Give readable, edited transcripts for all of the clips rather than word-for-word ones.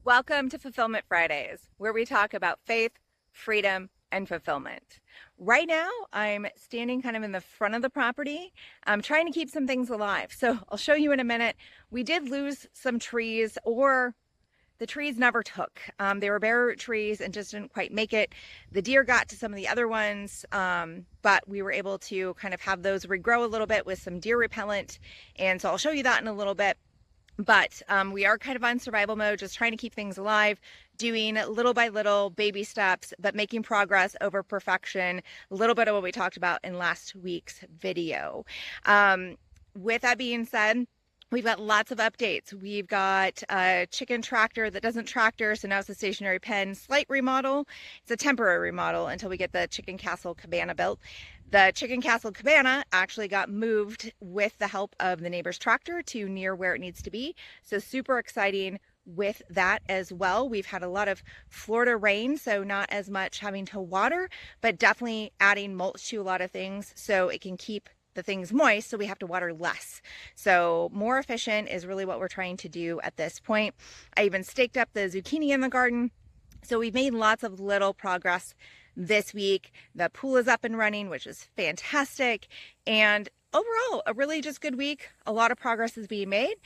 Welcome to Fulfillment Fridays, where we talk about faith, freedom, and fulfillment. Right now, I'm standing kind of in the front of the property. I'm trying to keep some things alive. So I'll show you in a minute. We did lose some trees, or the trees never took. They were bare root trees and just didn't quite make it. The deer got to some of the other ones, but we were able to kind of have those regrow a little bit with some deer repellent. And so I'll show you that in a little bit. But we are kind of on survival mode, just trying to keep things alive, doing little by little baby steps, but making progress over perfection. A little bit of what we talked about in last week's video. With that being said, we've got lots of updates. We've got a chicken tractor that doesn't tractor, so now it's a stationary pen. Slight remodel. It's a temporary remodel until we get the chicken Castle Cabana built. The chicken Castle Cabana actually got moved with the help of the neighbor's tractor to near where it needs to be. So super exciting with that as well. We've had a lot of Florida rain, so not as much having to water, but definitely adding mulch to a lot of things so it can keep the things moist, so we have to water less. So more efficient is really what we're trying to do at this point. I even staked up the zucchini in the garden. So we've made lots of little progress this week. The pool is up and running, which is fantastic. And overall, a really just good week. A lot of progress is being made.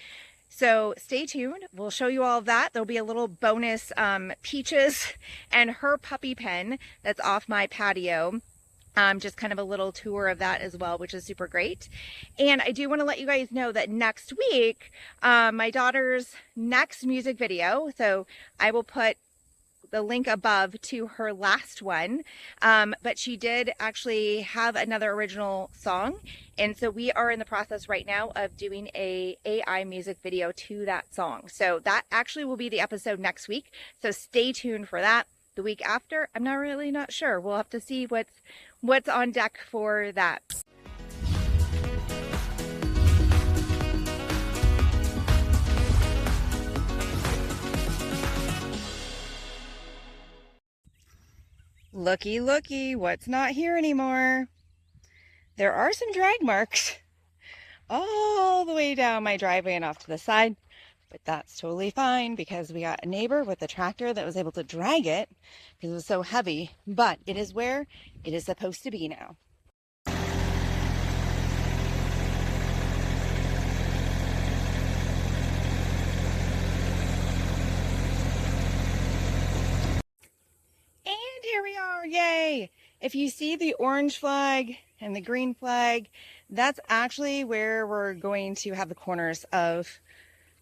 So stay tuned. We'll show you all of that. There'll be a little bonus Peaches and her puppy pen that's off my patio. Just kind of a little tour of that as well, which is super great. And I do want to let you guys know that next week, my daughter's next music video, so I will put the link above to her last one, but she did actually have another original song, and so we are in the process right now of doing a AI music video to that song. So that actually will be the episode next week, so stay tuned for that. The week after, I'm not sure. We'll have to see what's on deck for that. Looky, looky, what's not here anymore? There are some drag marks all the way down my driveway and off to the side, but that's totally fine because we got a neighbor with a tractor that was able to drag it because it was so heavy, but it is where it is supposed to be now. Here we are, yay! If you see the orange flag and the green flag, that's actually where we're going to have the corners of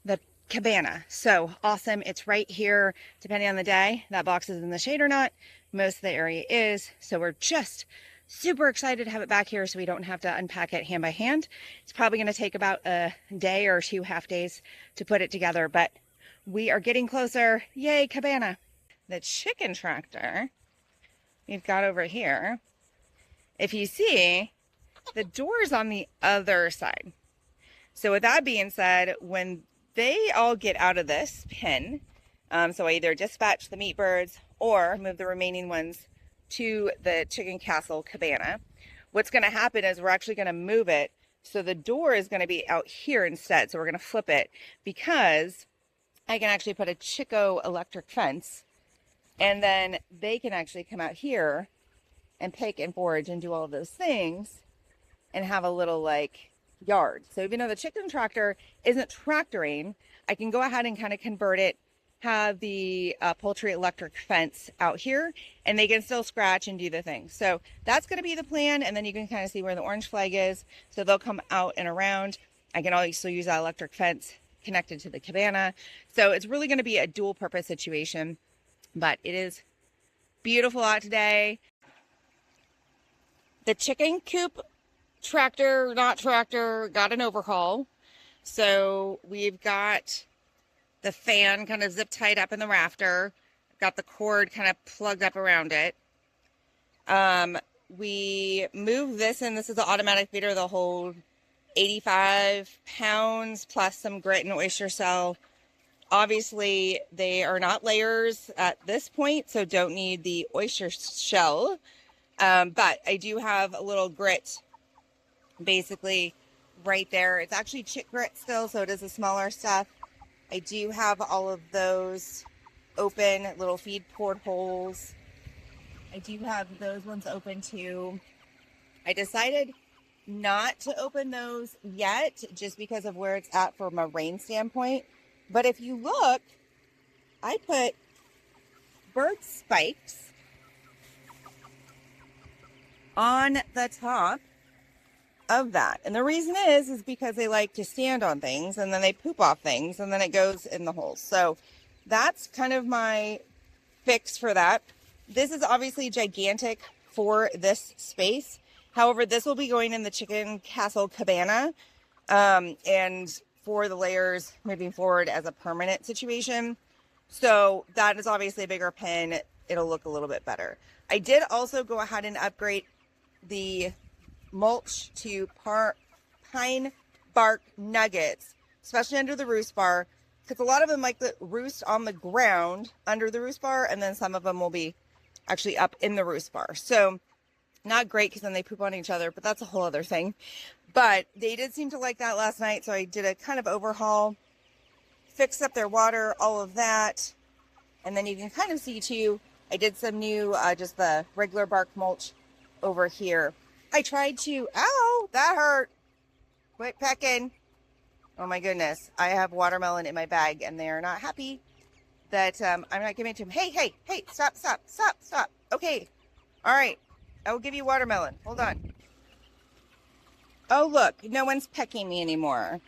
the cabana. So awesome, it's right here, depending on the day. That box is in the shade or not. Most of the area is, so we're just super excited to have it back here so we don't have to unpack it hand by hand. It's probably going to take about a day or 2 half days to put it together, but we are getting closer. Yay, cabana! The chicken tractor we've got over here, if you see, the door's on the other side. So with that being said, when they all get out of this pen, so I either dispatch the meat birds or move the remaining ones to the chicken Castle Cabana, what's going to happen is we're actually going to move it. So the door is going to be out here instead. So we're going to flip it because I can actually put a Chico electric fence, and then they can actually come out here and pick and forage and do all of those things and have a little like yard. So even though the chicken tractor isn't tractoring, I can go ahead and kind of convert it, have the poultry electric fence out here, and they can still scratch and do the thing. So that's going to be the plan. And then you can kind of see where the orange flag is. So they'll come out and around. I can also use that electric fence connected to the cabana. So it's really going to be a dual purpose situation. But it is beautiful out today. The chicken coop tractor, not tractor, got an overhaul. So we've got the fan kind of zip tied up in the rafter. Got the cord kind of plugged up around it. We moved this in. This is the automatic feeder. They'll hold 85 pounds plus some grit and oyster shell. Obviously, they are not layers at this point, so don't need the oyster shell. But I do have a little grit basically right there. It's actually chick grit still, so it is the smaller stuff. I do have all of those open little feed portholes. I do have those ones open too. I decided not to open those yet just because of where it's at from a rain standpoint. But if you look, I put bird spikes on the top of that. And the reason is because they like to stand on things and then they poop off things and then it goes in the holes. So that's kind of my fix for that. This is obviously gigantic for this space. However, this will be going in the chicken Castle Cabana, and for the layers moving forward as a permanent situation. So that is obviously a bigger pen. It'll look a little bit better. I did also go ahead and upgrade the mulch to pine bark nuggets, especially under the roost bar, because a lot of them like to roost on the ground under the roost bar, and then some of them will be actually up in the roost bar. So not great because then they poop on each other, but that's a whole other thing. But they did seem to like that last night, so I did a kind of overhaul, fixed up their water, all of that. And then you can kind of see too, I did some new, just the regular bark mulch over here. I tried to, ow, that hurt. Quit pecking. Oh my goodness. I have watermelon in my bag and they are not happy that I'm not giving it to them. Hey, stop. Okay. All right. I will give you watermelon. Hold on. Oh, look. No one's pecking me anymore.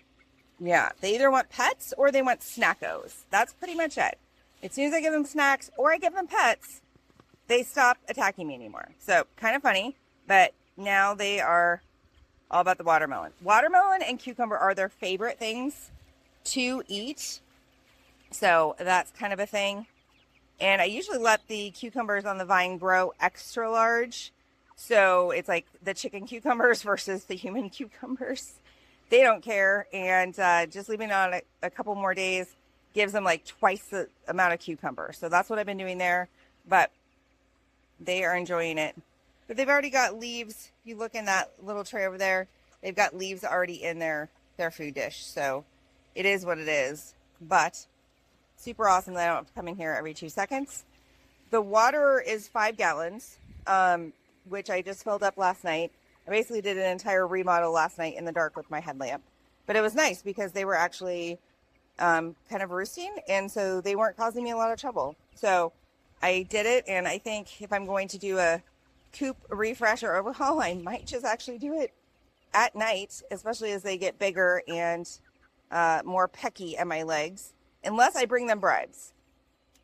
Yeah. They either want pets or they want snackos. That's pretty much it. As soon as I give them snacks or I give them pets, they stop attacking me anymore. So kind of funny, but now they are all about the watermelon. Watermelon and cucumber are their favorite things to eat. So that's kind of a thing. And I usually let the cucumbers on the vine grow extra large. So it's like the chicken cucumbers versus the human cucumbers. They don't care. And just leaving it on a couple more days gives them like twice the amount of cucumber. So that's what I've been doing there. But they are enjoying it. But they've already got leaves. If you look in that little tray over there, they've got leaves already in their food dish. So it is what it is. But super awesome that I don't have to come in here every 2 seconds. The water is 5 gallons, which I just filled up last night. I basically did an entire remodel last night in the dark with my headlamp. But it was nice because they were actually kind of roosting, and so they weren't causing me a lot of trouble. So I did it, and I think if I'm going to do a coupe refresh or overhaul, I might just actually do it at night, especially as they get bigger and more pecky at my legs, unless I bring them bribes.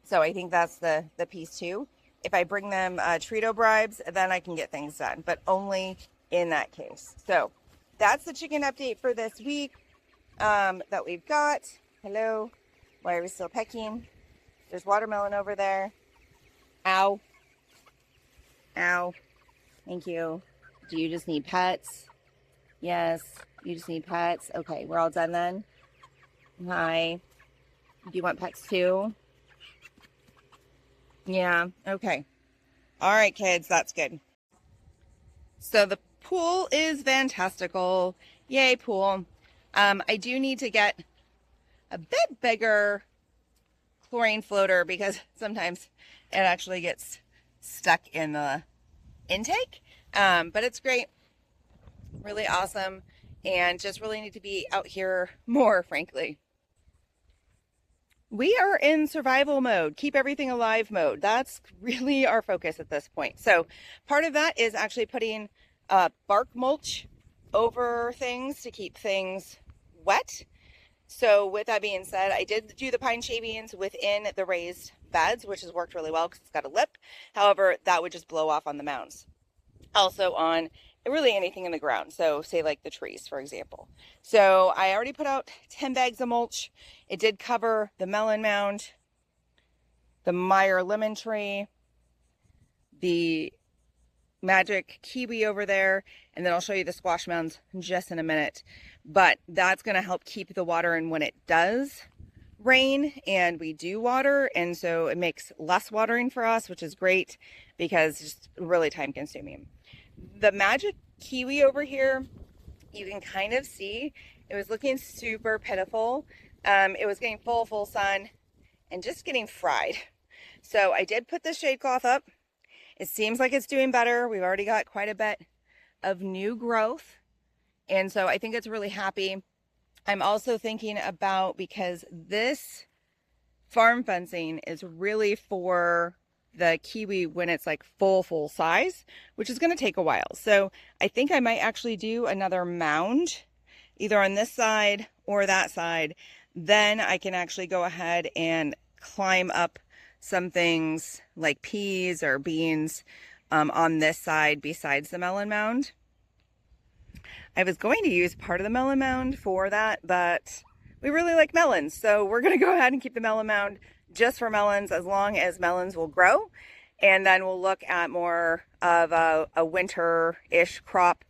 So I think that's the piece too. If I bring them Trito bribes, then I can get things done, but only in that case. So that's the chicken update for this week that we've got. Hello. Why are we still pecking? There's watermelon over there. Ow. Ow. Thank you. Do you just need pets? Yes. You just need pets? Okay, we're all done then. Hi. Do you want pets too? Yeah. Okay. All right, kids. That's good. So the pool is fantastical. Yay, pool. I do need to get a bit bigger chlorine floater because sometimes it actually gets stuck in the intake. But it's great. Really awesome. And just really need to be out here more, frankly. We are in survival mode, keep everything alive mode. That's really our focus at this point. So part of that is actually putting bark mulch over things to keep things wet. So with that being said, I did do the pine shavings within the raised beds, which has worked really well because it's got a lip. However, that would just blow off on the mounds. Also on really anything in the ground. So say like the trees, for example. So I already put out 10 bags of mulch. It did cover the melon mound, the Meyer lemon tree, the magic kiwi over there, and then I'll show you the squash mounds just in a minute. But that's going to help keep the water in when it does rain and we do water, and so it makes less watering for us, which is great because it's just really time consuming. The magic kiwi over here, you can kind of see it was looking super pitiful. It was getting full sun and just getting fried. So I did put the shade cloth up. It seems like it's doing better. We've already got quite a bit of new growth. And so I think it's really happy. I'm also thinking about, because this farm fencing is really for the Kiwi when it's like full size, which is going to take a while. So I think I might actually do another mound either on this side or that side. Then I can actually go ahead and climb up some things like peas or beans on this side besides the melon mound. I was going to use part of the melon mound for that, but we really like melons, so we're going to go ahead and keep the melon mound just for melons as long as melons will grow. And then we'll look at more of a winter-ish crop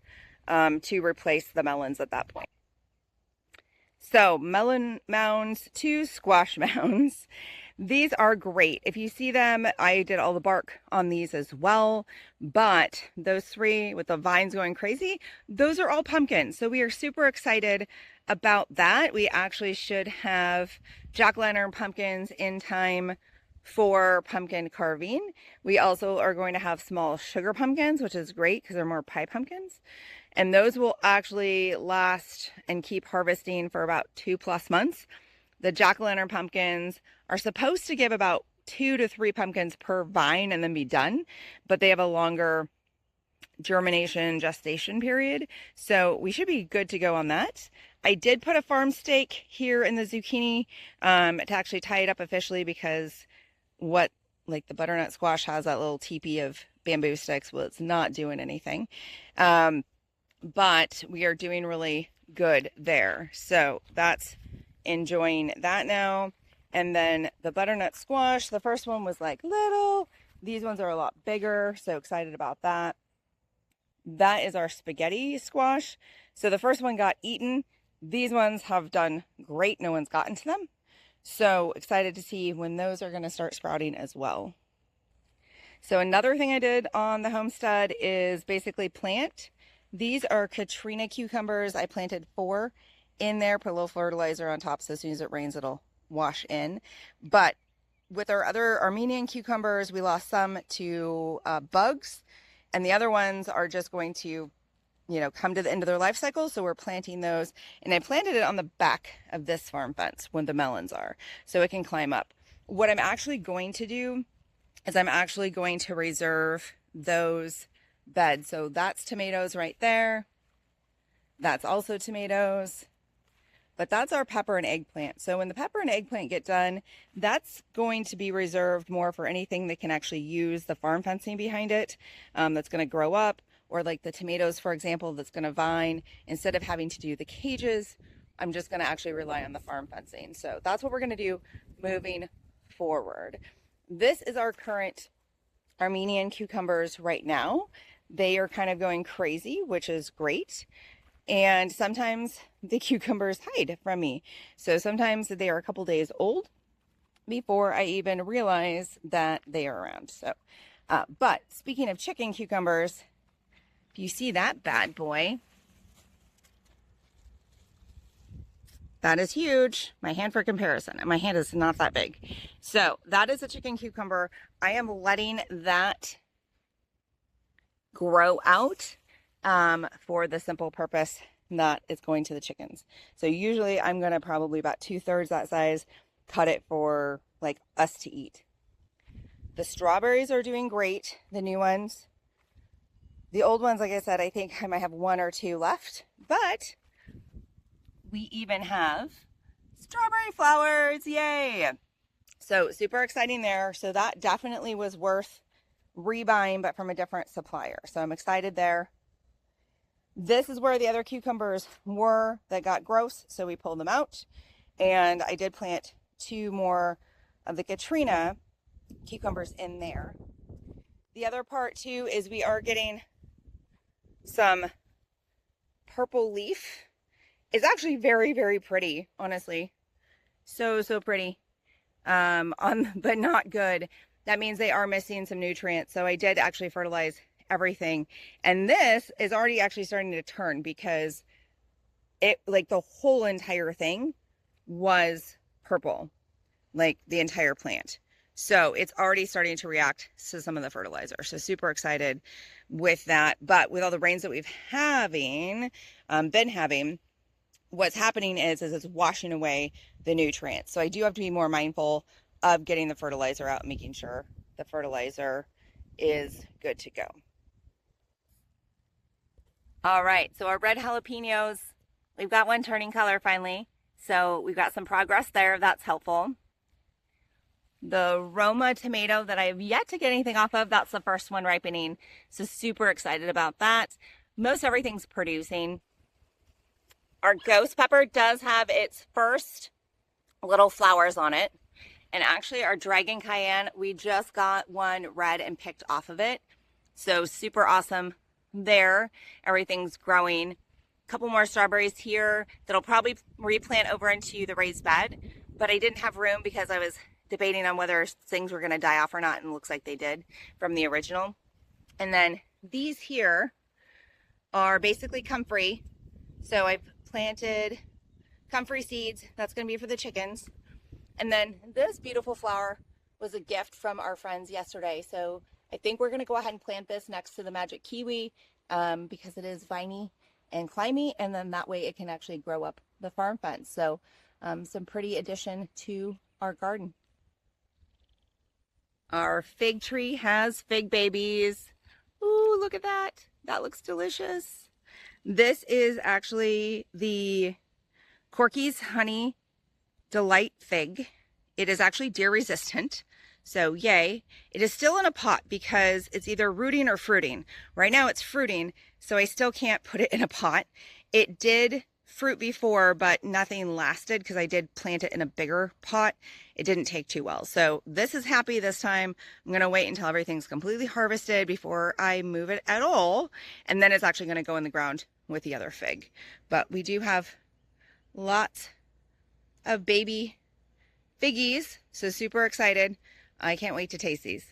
to replace the melons at that point. So melon mounds to squash mounds. These are great. If you see them, I did all the bark on these as well, but those three with the vines going crazy, those are all pumpkins. So we are super excited about that. We actually should have jack-o'-lantern pumpkins in time for pumpkin carving. We also are going to have small sugar pumpkins, which is great because they're more pie pumpkins. And those will actually last and keep harvesting for about 2+ months. The jack-o'-lantern pumpkins are supposed to give about 2 to 3 pumpkins per vine and then be done, but they have a longer germination gestation period. So we should be good to go on that. I did put a farm stake here in the zucchini to actually tie it up officially, because like the butternut squash has that little teepee of bamboo sticks. Well, it's not doing anything. But we are doing really good there. So that's enjoying that now. And then the butternut squash, the first one was like little. These ones are a lot bigger, so excited about that. That is our spaghetti squash. So the first one got eaten. These ones have done great. No one's gotten to them. So excited to see when those are going to start sprouting as well. So another thing I did on the homestead is basically plant. These are Katrina cucumbers. I planted 4 in there, put a little fertilizer on top, so as soon as it rains, it'll wash in. But with our other Armenian cucumbers, we lost some to bugs, and the other ones are just going to, come to the end of their life cycle. So we're planting those, and I planted it on the back of this farm fence when the melons are, so it can climb up. What I'm actually going to do is I'm actually going to reserve those beds. So that's tomatoes right there. That's also tomatoes. But that's our pepper and eggplant. So when the pepper and eggplant get done, that's going to be reserved more for anything that can actually use the farm fencing behind it, that's going to grow up, or like the tomatoes, for example, that's going to vine. Instead of having to do the cages, I'm just going to actually rely on the farm fencing. So that's what we're going to do moving forward. This is our current Armenian cucumbers right now. They are kind of going crazy, which is great. And sometimes the cucumbers hide from me. So sometimes they are a couple days old before I even realize that they are around. So, but speaking of chicken cucumbers, if you see that bad boy, that is huge. My hand for comparison, and my hand is not that big. So that is a chicken cucumber. I am letting that grow out for the simple purpose that it's going to the chickens. So usually I'm going to probably about 2/3 that size, cut it for like us to eat. The strawberries are doing great, the new ones. The old ones, like I said, I think I might have 1 or 2 left, but we even have strawberry flowers, yay! So super exciting there. So that definitely was worth rebuying, but from a different supplier. So I'm excited there. This is where the other cucumbers were that got gross, so we pulled them out. And I did plant 2 more of the Katrina cucumbers in there. The other part too is we are getting some purple leaf. It's actually very, very pretty, honestly. So pretty, but not good. That means they are missing some nutrients. So I did actually fertilize everything. And this is already actually starting to turn, because it, like, the whole entire thing was purple, like the entire plant. So it's already starting to react to some of the fertilizer. So super excited with that. But with all the rains that we've been having, what's happening is it's washing away the nutrients. So I do have to be more mindful of getting the fertilizer out and making sure the fertilizer is good to go. All right, so our red jalapenos, we've got one turning color finally. So we've got some progress there. That's helpful. The Roma tomato that I have yet to get anything off of, that's the first one ripening. So super excited about that. Most everything's producing. Our ghost pepper does have its first little flowers on it. And actually our dragon cayenne, we just got one red and picked off of it. So super awesome there. Everything's growing. A couple more strawberries here that'll probably replant over into the raised bed. But I didn't have room because I was debating on whether things were going to die off or not, and it looks like they did from the original. And then these here are basically comfrey. So I've planted comfrey seeds. That's going to be for the chickens. And then this beautiful flower was a gift from our friends yesterday. So I think we're going to go ahead and plant this next to the magic kiwi because it is viney and climby, and then that way it can actually grow up the farm fence. So some pretty addition to our garden. Our fig tree has fig babies. Ooh, look at that. That looks delicious. This is actually the Corky's Honey Delight fig. It is actually deer resistant. So yay. It is still in a pot because it's either rooting or fruiting. Right now it's fruiting, so I still can't put it in a pot. It did fruit before, but nothing lasted because I did plant it in a bigger pot. It didn't take too well. So this is happy this time. I'm going to wait until everything's completely harvested before I move it at all. And then it's actually going to go in the ground with the other fig. But we do have lots of baby figgies. So super excited. I can't wait to taste these.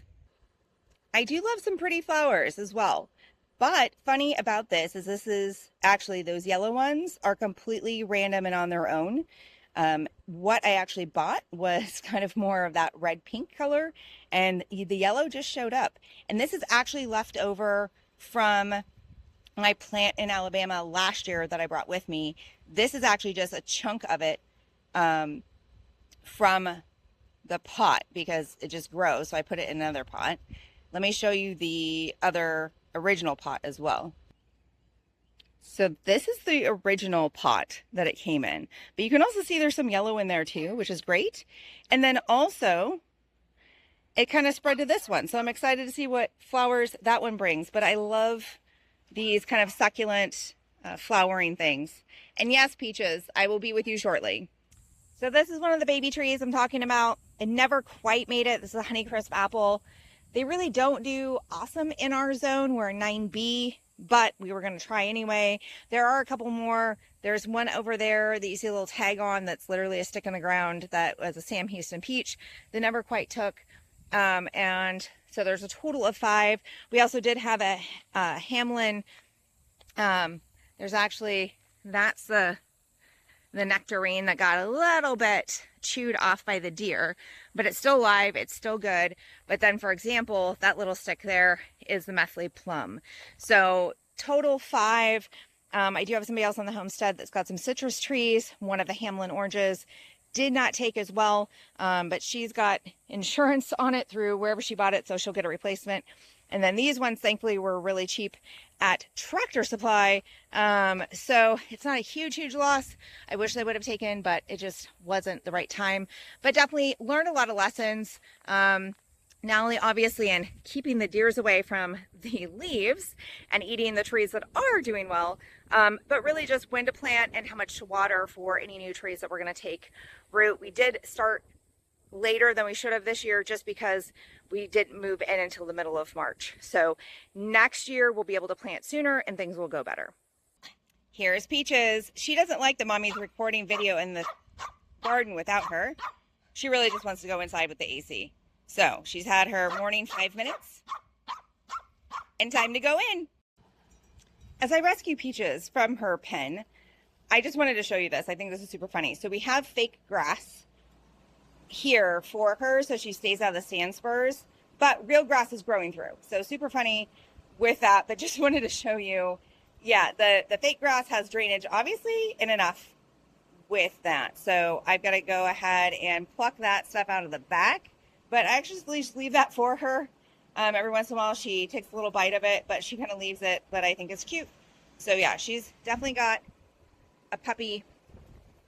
I do love some pretty flowers as well. But funny about this is actually, those yellow ones are completely random and on their own. What I actually bought was kind of more of that red pink color, and the yellow just showed up. And this is actually left over from my plant in Alabama last year that I brought with me. This is actually just a chunk of it from the pot because it just grows. So I put it in another pot. Let me show you the other original pot as well. So this is the original pot that it came in, but you can also see there's some yellow in there too, which is great. And then also it kind of spread to this one. So I'm excited to see what flowers that one brings, but I love these kind of succulent flowering things. And yes, Peaches, I will be with you shortly. So this is one of the baby trees I'm talking about. It never quite made it. This is a Honeycrisp apple. They really don't do awesome in our zone. We're 9B, but we were going to try anyway. There are a couple more. There's one over there that you see a little tag on that's literally a stick in the ground that was a Sam Houston peach that never quite took. And so there's a total of 5. We also did have a Hamlin. There's actually, that's the nectarine that got a little bit chewed off by the deer, but it's still alive, it's still good. But then, for example, that little stick there is the Methley plum. So total 5. I do have somebody else on the homestead that's got some citrus trees. One of the Hamlin oranges did not take as well, but she's got insurance on it through wherever she bought it, so she'll get a replacement. And then these ones, thankfully, were really cheap at Tractor Supply. So it's not a huge loss. I wish they would have taken, but it just wasn't the right time. But definitely learned a lot of lessons. Not only obviously in keeping the deers away from the leaves and eating the trees that are doing well, but really just when to plant and how much to water for any new trees that we're going to take root. We did start later than we should have this year just because we didn't move in until the middle of March. So next year we'll be able to plant sooner and things will go better. Here's Peaches. She doesn't like that Mommy's recording video in the garden without her. She really just wants to go inside with the AC. So she's had her morning 5 minutes and time to go in. As I rescue Peaches from her pen, I just wanted to show you this. I think this is super funny. So we have fake grass here for her so she stays out of the sand spurs, but real grass is growing through. So super funny with that, but just wanted to show you, yeah, the fake grass has drainage, obviously, and enough with that. So I've got to go ahead and pluck that stuff out of the back, but I actually just leave that for her. Every once in a while she takes a little bite of it, but she kind of leaves it, but I think it's cute. So yeah, she's definitely got a puppy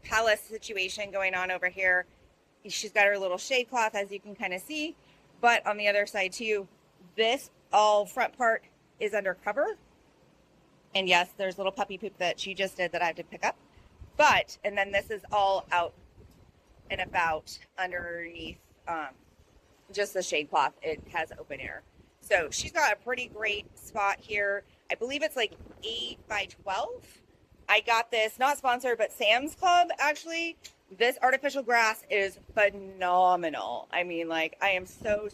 palace situation going on over here. She's got her little shade cloth, as you can kind of see, but on the other side too, this all front part is under cover. And yes, there's little puppy poop that she just did that I have to pick up. But, and then this is all out and about underneath just the shade cloth. It has open air. So she's got a pretty great spot here. I believe it's like 8 by 12. I got this, not sponsored, but Sam's Club, actually. This artificial grass is phenomenal. I mean, like, I am so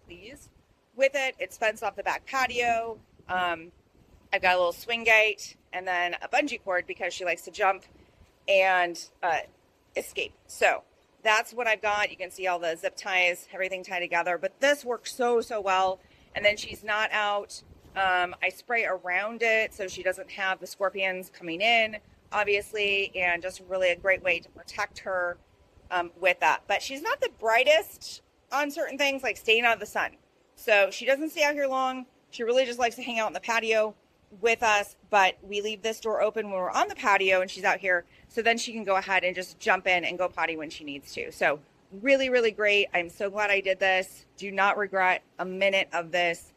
pleased with it. It's fenced off the back patio. I've got a little swing gate and then a bungee cord because she likes to jump and escape. So that's what I've got. You can see all the zip ties, everything tied together, but this works so well. And then she's not out. I spray around it so she doesn't have the scorpions coming in, obviously, and just really a great way to protect her with that. But she's not the brightest on certain things, like staying out of the sun. So she doesn't stay out here long. She really just likes to hang out on the patio with us, but we leave this door open when we're on the patio and she's out here, so then she can go ahead and just jump in and go potty when she needs to. So really great. I'm so glad I did this. Do not regret a minute of this.